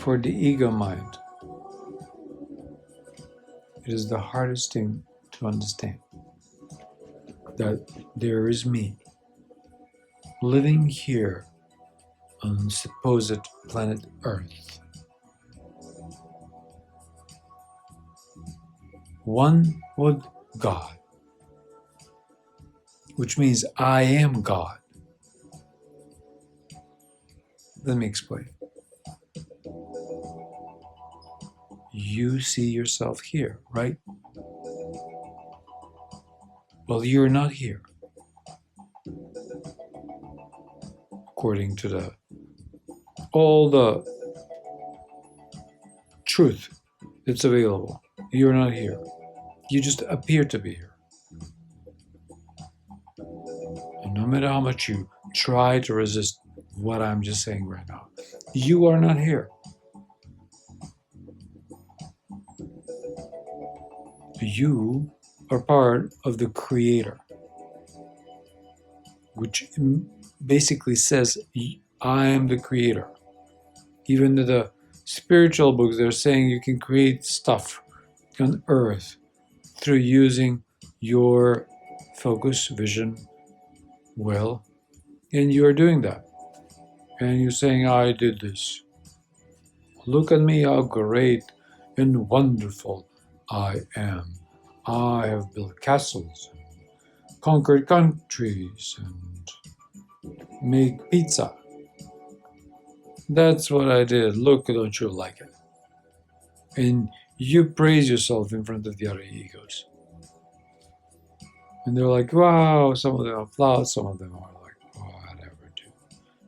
For the ego mind, it is the hardest thing to understand that there is me living here on supposed planet Earth, one with God, which means I am God. Let me explain. You see yourself here, right? Well, you're not here, according to all the truth that's available. You're not here. You just appear to be here. And no matter how much you try to resist what I'm just saying right now, you are not here. You are part of the Creator, which basically says, I am the Creator. Even in the spiritual books, they're saying you can create stuff on Earth through using your focus, vision, will, and you're doing that. And you're saying, I did this. Look at me, how great and wonderful I am. I have built castles, and conquered countries, and made pizza. That's what I did. Look, don't you like it? And you praise yourself in front of the other egos. And they're like, wow, some of them applaud, some of them are like, whatever, dude.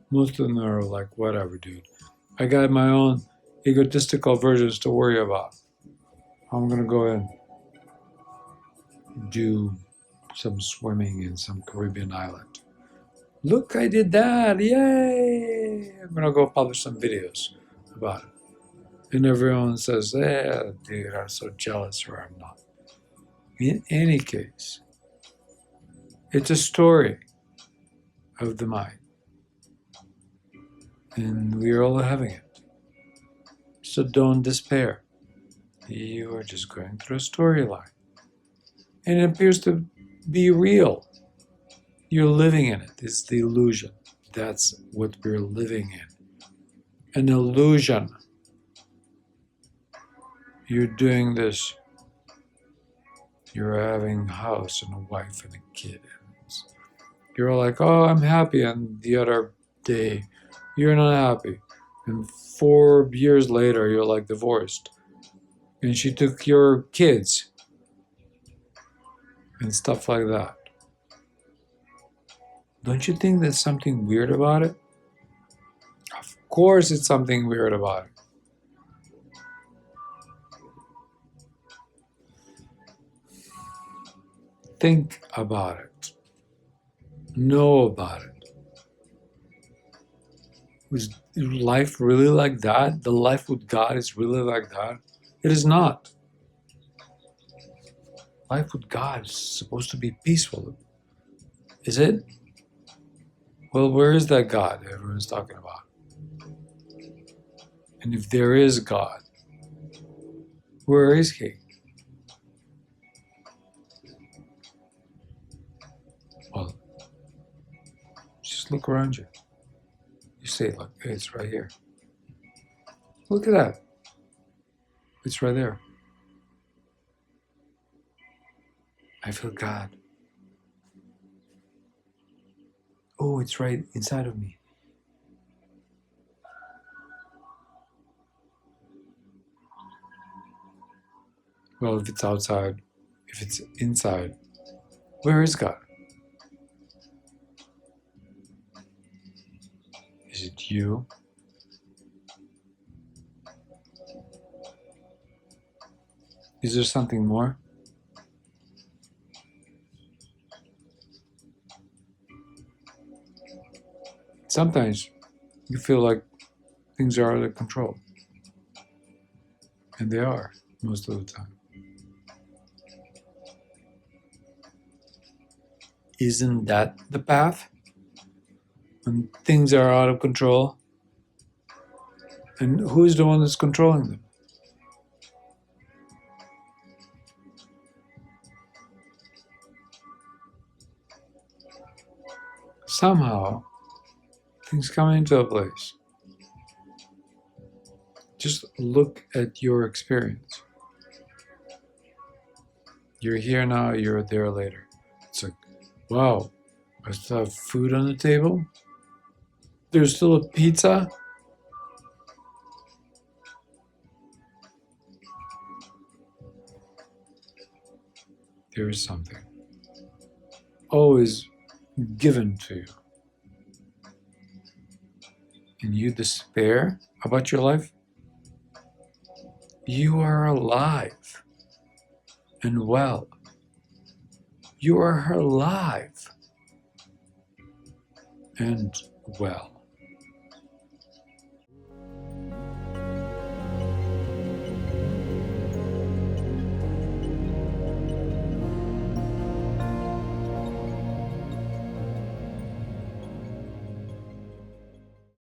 Most of them are like, whatever, dude. I got my own egotistical versions to worry about. I'm gonna go and do some swimming in some Caribbean island. Look, I did that, yay! I'm gonna go publish some videos about it. And everyone says, yeah, dude, I'm so jealous, or I'm not. In any case, it's a story of the mind. And we are all having it. So don't despair. You are just going through a storyline. And it appears to be real. You're living in it. It's the illusion. That's what we're living in. An illusion. You're doing this. You're having a house and a wife and a kid. You're like, oh, I'm happy. And the other day, you're not happy. And 4 years later, you're like divorced. And she took your kids. And stuff like that. Don't you think there's something weird about it? Of course it's something weird about it. Think about it. Know about it. Is life really like that? The life with God is really like that? It is not. Life with God is supposed to be peaceful. Is it? Well, where is that God everyone's talking about? And if there is God, where is He? Well, just look around you. You say, look, it's right here. Look at that. It's right there. I feel God. Oh, it's right inside of me. Well, if it's outside, if it's inside, where is God? Is it you? Is there something more? Sometimes you feel like things are out of control. And they are, most of the time. Isn't that the path? When things are out of control, And who's the one that's controlling them? Somehow, things come into a place. Just look at your experience. You're here now, you're there later. It's like, wow, I still have food on the table. There's still a pizza. There is something always given to you. And you despair about your life? You are alive and well. You are alive and well.